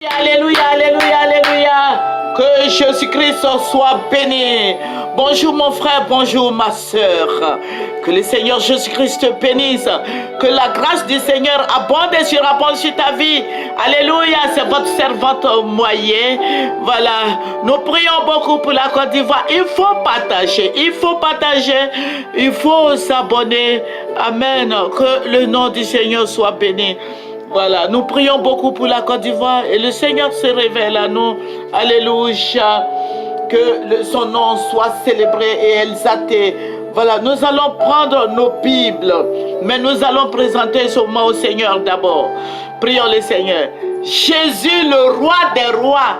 Alléluia, alléluia, alléluia. Que Jésus-Christ soit béni. Bonjour mon frère, bonjour ma soeur. Que le Seigneur Jésus-Christ te bénisse. Que la grâce du Seigneur abonde et surabonde sur ta vie. Alléluia, c'est votre servante moyen. Voilà, nous prions beaucoup pour la Côte d'Ivoire. Il faut partager, il faut s'abonner. Amen. Que le nom du Seigneur soit béni. Voilà, nous prions beaucoup pour la Côte d'Ivoire et le Seigneur se révèle à nous. Alléluia. Que son nom soit célébré et exalté. Voilà, nous allons prendre nos Bibles, mais nous allons présenter ce mot au Seigneur d'abord. Prions le Seigneur. Jésus, le roi des rois.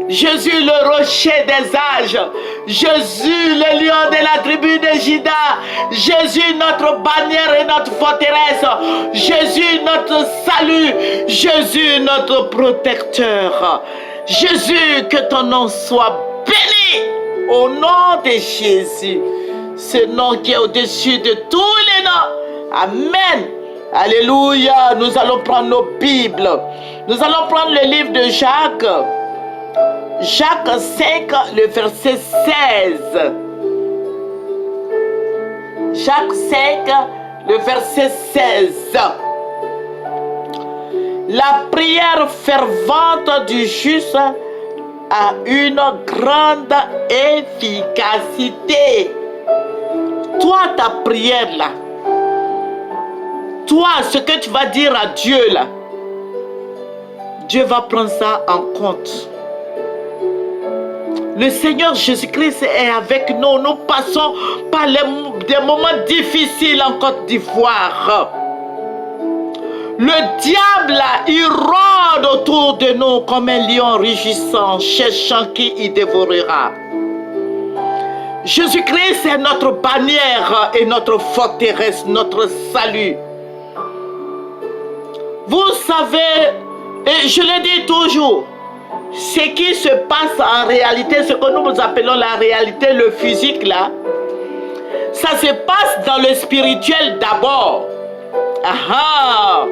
Jésus, le rocher des âges. Jésus, le lion de la tribu de Juda. Jésus, notre bannière et notre forteresse. Jésus, notre salut. Jésus, notre protecteur. Jésus, que ton nom soit béni. Au nom de Jésus. Ce nom qui est au-dessus de tous les noms. Amen. Alléluia. Nous allons prendre nos Bibles. Nous allons prendre le livre de Jacques. Jacques 5, le verset 16. Jacques 5, le verset 16. La prière fervente du juste a une grande efficacité. Toi, ta prière là, toi, ce que tu vas dire à Dieu là, Dieu va prendre ça en compte. Le Seigneur Jésus-Christ est avec nous. Nous passons par des moments difficiles en Côte d'Ivoire. Le diable, là, il rôde autour de nous comme un lion rugissant, cherchant qui il dévorera. Jésus-Christ est notre bannière et notre forteresse, notre salut. Vous savez, et je le dis toujours, ce qui se passe en réalité, ce que nous appelons la réalité, le physique là, ça se passe dans le spirituel d'abord. Aha!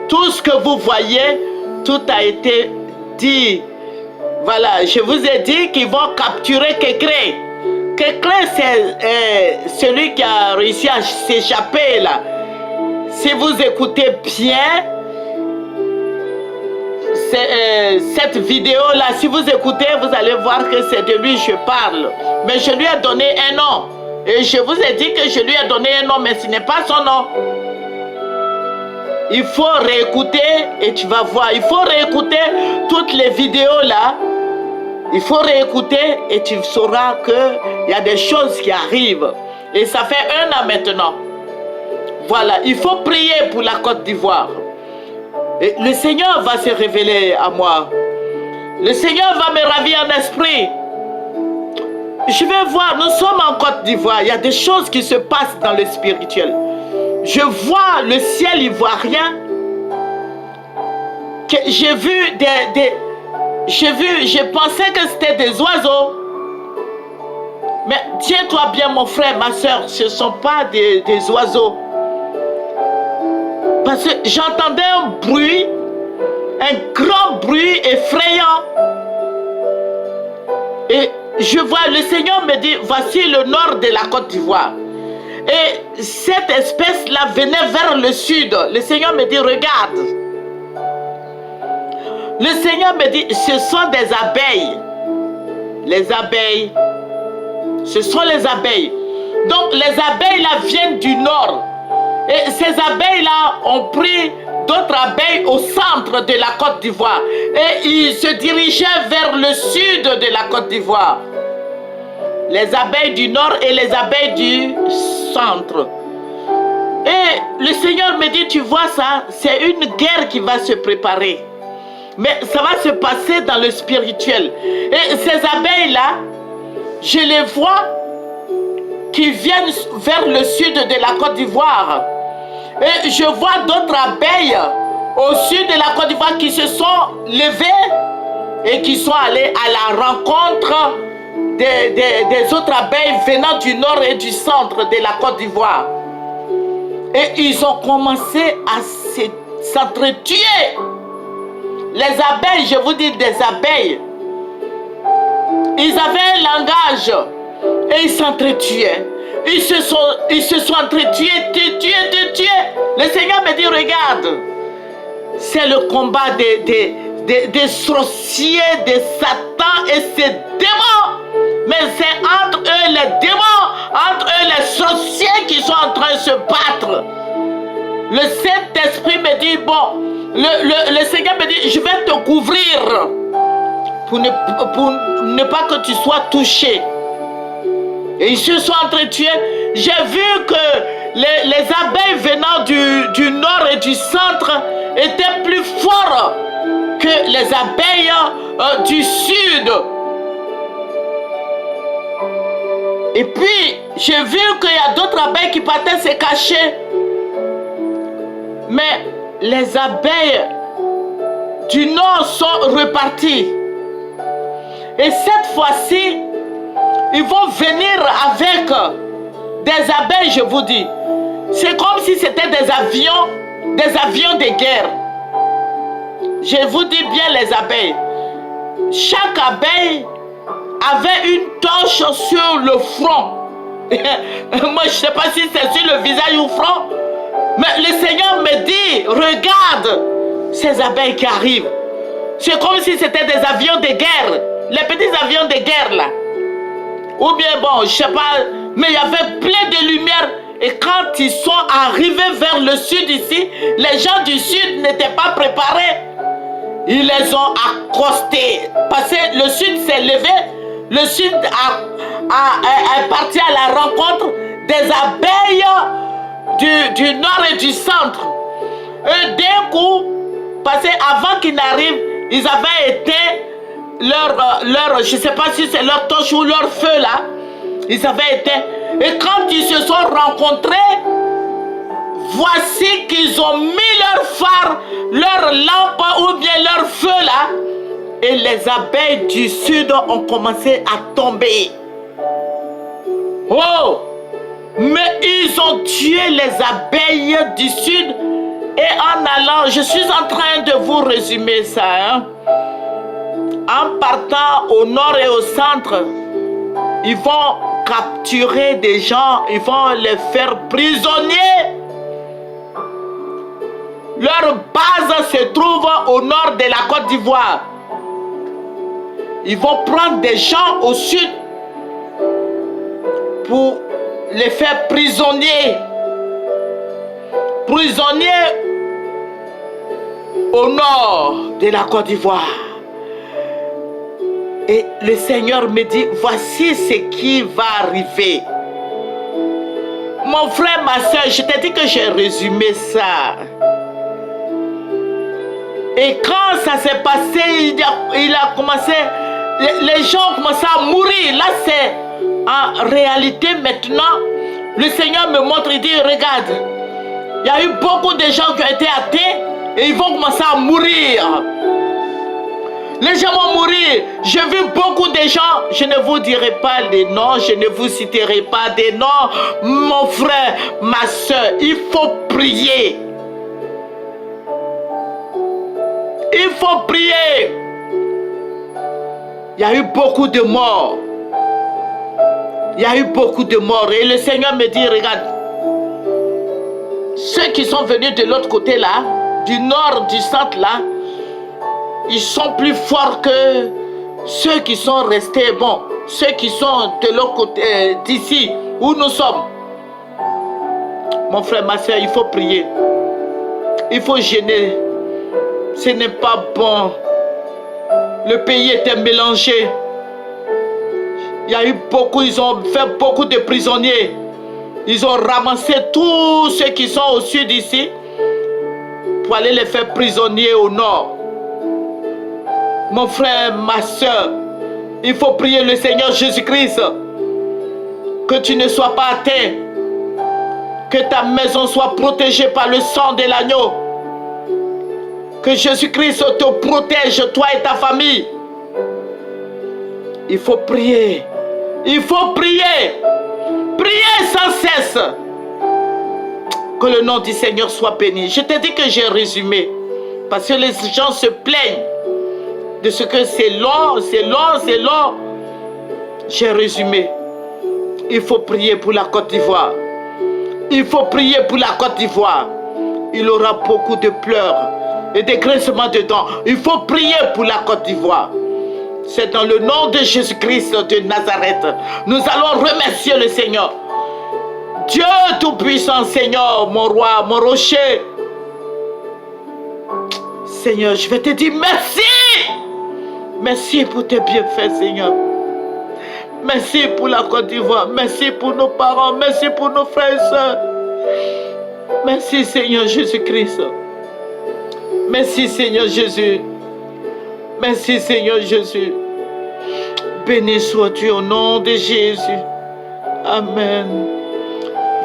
Tout ce que vous voyez, tout a été dit. Voilà, je vous ai dit qu'ils vont capturer Kékré. Kékré, c'est celui qui a réussi à s'échapper là. Si vous écoutez bien, cette vidéo-là, si vous écoutez, vous allez voir que c'est de lui que je parle. Mais je lui ai donné un nom. Et je vous ai dit que je lui ai donné un nom, mais ce n'est pas son nom. Il faut réécouter et tu vas voir. Il faut réécouter toutes les vidéos-là. Il faut réécouter et tu sauras qu'il y a des choses qui arrivent. Et ça fait 1 an maintenant. Voilà, il faut prier pour la Côte d'Ivoire. Et le Seigneur va se révéler à moi. Le Seigneur va me ravir en esprit. Je vais voir, nous sommes en Côte d'Ivoire. Il y a des choses qui se passent dans le spirituel. Je vois le ciel ivoirien. J'ai vu je pensais que c'était des oiseaux. Mais tiens-toi bien mon frère, ma soeur, ce ne sont pas des oiseaux. Parce que j'entendais un bruit, un grand bruit effrayant. Et je vois, le Seigneur me dit, voici le nord de la Côte d'Ivoire. Et cette espèce-là venait vers le sud. Le Seigneur me dit, regarde. Le Seigneur me dit, ce sont des abeilles. Les abeilles. Ce sont les abeilles. Donc les abeilles-là viennent du nord. Et ces abeilles-là ont pris d'autres abeilles au centre de la Côte d'Ivoire. Et ils se dirigeaient vers le sud de la Côte d'Ivoire. Les abeilles du nord et les abeilles du centre. Et le Seigneur me dit, tu vois ça, c'est une guerre qui va se préparer. Mais ça va se passer dans le spirituel. Et ces abeilles-là, je les vois qui viennent vers le sud de la Côte d'Ivoire. Et je vois d'autres abeilles au sud de la Côte d'Ivoire qui se sont levées et qui sont allées à la rencontre des autres abeilles venant du nord et du centre de la Côte d'Ivoire. Et ils ont commencé à s'entretuer. Les abeilles, je vous dis des abeilles, ils avaient un langage et ils s'entretuaient. Ils se sont entretués, tués. Le Seigneur me dit, regarde, c'est le combat des sorciers, des satans et ces démons. Mais c'est entre eux les démons, entre eux les sorciers qui sont en train de se battre. Le Saint-Esprit me dit, bon, le Seigneur me dit, je vais te couvrir pour ne pas que tu sois touché. Et ils se sont entretués. J'ai vu que les abeilles venant du nord et du centre étaient plus forts que les abeilles du sud. Et puis, j'ai vu qu'il y a d'autres abeilles qui partaient se cacher. Mais les abeilles du nord sont reparties. Et cette fois-ci, ils vont venir avec des abeilles, je vous dis. C'est comme si c'était des avions de guerre. Je vous dis bien les abeilles. Chaque abeille avait une torche sur le front. Moi, je ne sais pas si c'est sur le visage ou le front. Mais le Seigneur me dit, regarde ces abeilles qui arrivent. C'est comme si c'était des avions de guerre. Les petits avions de guerre là. Ou bien bon, je ne sais pas, mais il y avait plein de lumière. Et quand ils sont arrivés vers le sud ici, les gens du sud n'étaient pas préparés. Ils les ont accostés. Parce que le sud s'est levé. Le sud est parti à la rencontre des abeilles du nord et du centre. Et d'un coup, parce qu'avant qu'ils n'arrivent, ils avaient éteint leur je ne sais pas si c'est leur torche ou leur feu là. Ils avaient éteint. Et quand ils se sont rencontrés, voici qu'ils ont mis leur phare, leur lampe ou bien leur feu là. Et les abeilles du sud ont commencé à tomber. Oh! Mais ils ont tué les abeilles du sud. Et en allant, je suis en train de vous résumer ça. Hein? En partant au nord et au centre, ils vont capturer des gens, ils vont les faire prisonniers. Leur base se trouve au nord de la Côte d'Ivoire. Ils vont prendre des gens au sud pour les faire prisonniers. Prisonniers au nord de la Côte d'Ivoire. Et le Seigneur me dit, voici ce qui va arriver. Mon frère, ma soeur, je t'ai dit que j'ai résumé ça. Et quand ça s'est passé, il a commencé, les gens ont commencé à mourir. Là, c'est en réalité maintenant, le Seigneur me montre, il dit, regarde, il y a eu beaucoup de gens qui ont été atteints et ils vont commencer à mourir. Les gens vont mourir. J'ai vu beaucoup de gens. Je ne vous dirai pas les noms. Je ne vous citerai pas des noms. Mon frère, ma soeur, il faut prier. Il faut prier. Il y a eu beaucoup de morts. Il y a eu beaucoup de morts. Et le Seigneur me dit, regarde. Ceux qui sont venus de l'autre côté là, du nord, du centre là, ils sont plus forts que ceux qui sont restés, bon, ceux qui sont de l'autre côté, d'ici, où nous sommes. Mon frère, ma soeur, il faut prier. Il faut jeûner. Ce n'est pas bon. Le pays était mélangé. Il y a eu beaucoup, ils ont fait beaucoup de prisonniers. Ils ont ramassé tous ceux qui sont au sud ici pour aller les faire prisonniers au nord. Mon frère, ma soeur, il faut prier le Seigneur Jésus-Christ. Que tu ne sois pas atteint. Que ta maison soit protégée par le sang de l'agneau. Que Jésus-Christ te protège, toi et ta famille. Il faut prier. Il faut prier. Priez sans cesse. Que le nom du Seigneur soit béni. Je t'ai dit que j'ai résumé. Parce que les gens se plaignent de ce que c'est long, c'est long, c'est long. J'ai résumé. Il faut prier pour la Côte d'Ivoire. Il faut prier pour la Côte d'Ivoire. Il aura beaucoup de pleurs et des grincements de dents. Il faut prier pour la Côte d'Ivoire. C'est dans le nom de Jésus-Christ de Nazareth. Nous allons remercier le Seigneur. Dieu Tout-Puissant, Seigneur, mon roi, mon rocher. Seigneur, je vais te dire merci. Merci pour tes bienfaits, Seigneur. Merci pour la Côte d'Ivoire. Merci pour nos parents. Merci pour nos frères et sœurs. Merci, Seigneur Jésus-Christ. Merci, Seigneur Jésus. Merci, Seigneur Jésus. Béni sois-tu au nom de Jésus. Amen.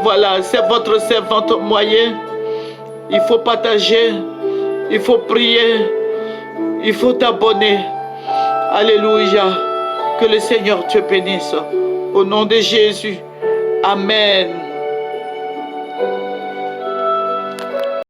Voilà, c'est votre servante moyen. Il faut partager. Il faut prier. Il faut t'abonner. Alléluia. Que le Seigneur te bénisse. Au nom de Jésus. Amen.